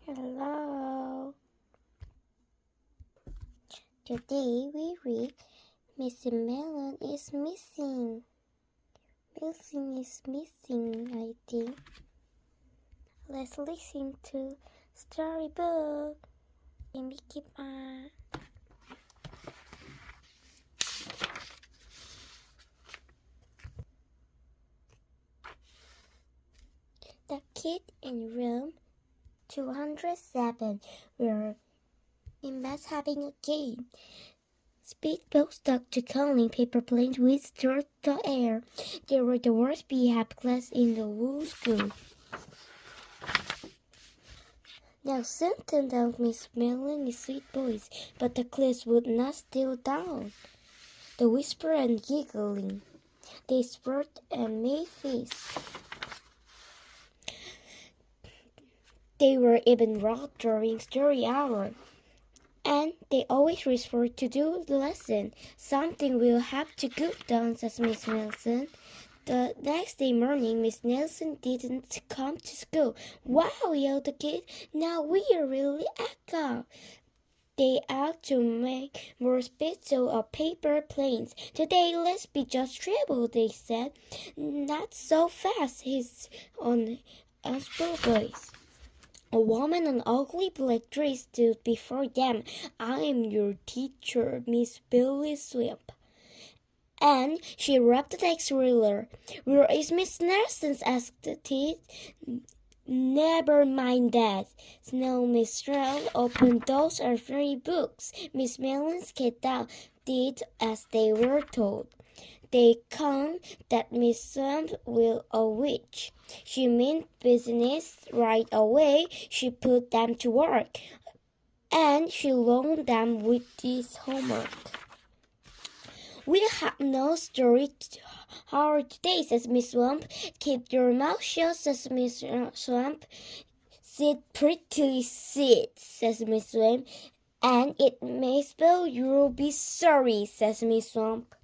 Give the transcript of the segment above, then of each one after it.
Hello. Today we read Mr. Melon is missing. Melon is missing, I think. Let's listen to storybook in Mickey Mouse. The kid in room 207 were in bed having a game. Speedboat stuck to calling paper planes whizzed through the air. They were the worst behaved class in the whole school. Nelson turned down Miss Melanie's sweet voice, but the class would not still down. The whisper and giggling. They spurred and made face. They were even rocked during story hour. And they always whispered to do the lesson. Something will have to go down, says Miss Nelson. The next day morning, Miss Nelson didn't come to school. Wow, yelled the kid. Now we are really echo. They ought to make more spittle of paper planes. Today, let's be just travel, they said. Not so fast, his own voice. A woman in an ugly black dress stood before them. I am your teacher, Miss Billy Swimp. And she rubbed the next ruler. Where is Miss Nelson? Asked the kid. Never mind that. Now Miss Stroud opened those are 3 books. Miss Mellon's kid did as they were told. They come that Miss Swamp will a witch. She meant business right away. She put them to work, and she loaned them with this homework. We have no story hour today, says Miss Swamp. Keep your mouth shut, says Miss Swamp. Sit pretty, sit, says Miss Swamp. And it may spell you'll be sorry, says Miss Swamp.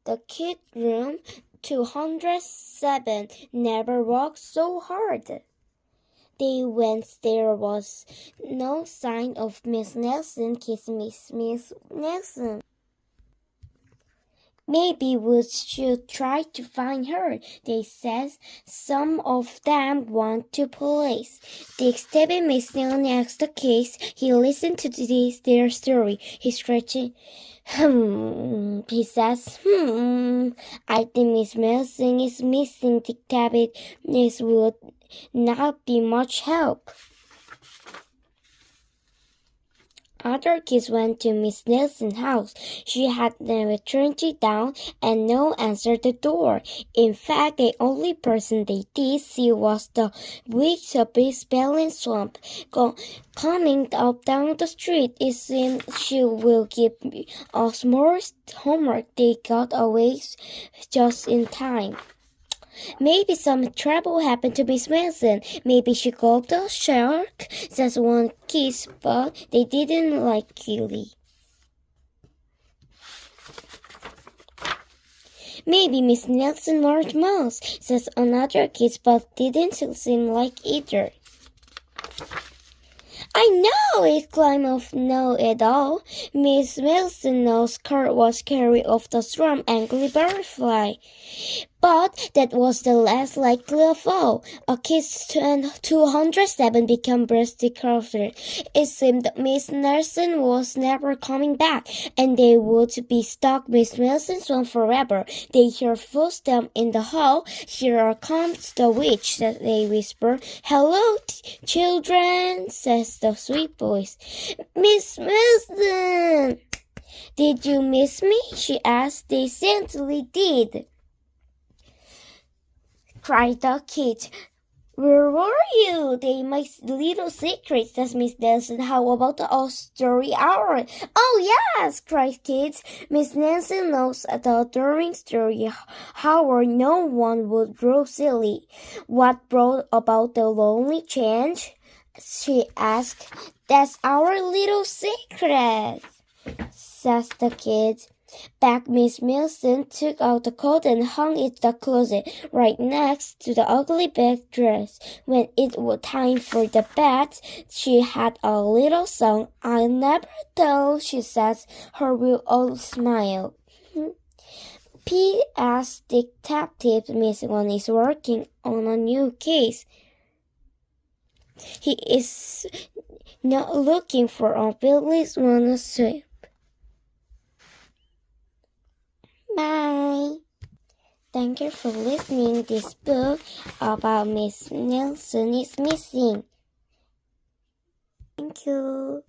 The kid room 207 never worked so hard. They went. There was no sign of Miss Nelson kissing Miss Nelson. Maybe we should try to find her, they said. Some of them want to police. Dick stabbing Miss Nelson asked the case. He listened to their story. He's stretching. He says, I think Miss Nelson is missing. Dick Tabit. This would not be much help. Other kids went to Miss Nelson's house. She had never turned it down, and no one answered the door. In fact, the only person they did see was the witch of Miss Bellin Swamp. Coming up down the street, it seemed she will give us more homework. They got away just in time. Maybe some trouble happened to Miss Wilson. Maybe she caught the shark, says one kid, but they didn't like Gilly. Maybe Miss Nelson large mouse, says another kid, but didn't seem like either. I know, exclaimed No at all. Miss Wilson's skirt was carried off the storm angry butterfly. But that was the less likely of all. A kiss 207 became breasty closer. It seemed that Miss Nelson was never coming back, and they would be stuck Miss Nelson's one forever. They heard footsteps in the hall. Here comes the witch, they whispered. Hello, children, says the sweet voice. Miss Nelson! Did you miss me? She asked. They certainly did, cried the kid. Where were you? They my little secret, says Miss Nelson. How about the story hour? Oh, yes, cried kids. Miss Nelson knows that during story hour no one would grow silly. What brought about the lonely change? She asked. That's our little secret, says the kid. Back Miss Milson took out the coat and hung it in the closet right next to the ugly bed dress. When it was time for the bed, she had a little song. "I'll never tell," she said, her real old smile. P.S. Detective Mason is working on a new case. He is not looking for a policeman sweep. Bye. Thank you for listening to this book about Miss Nelson is missing. Thank you.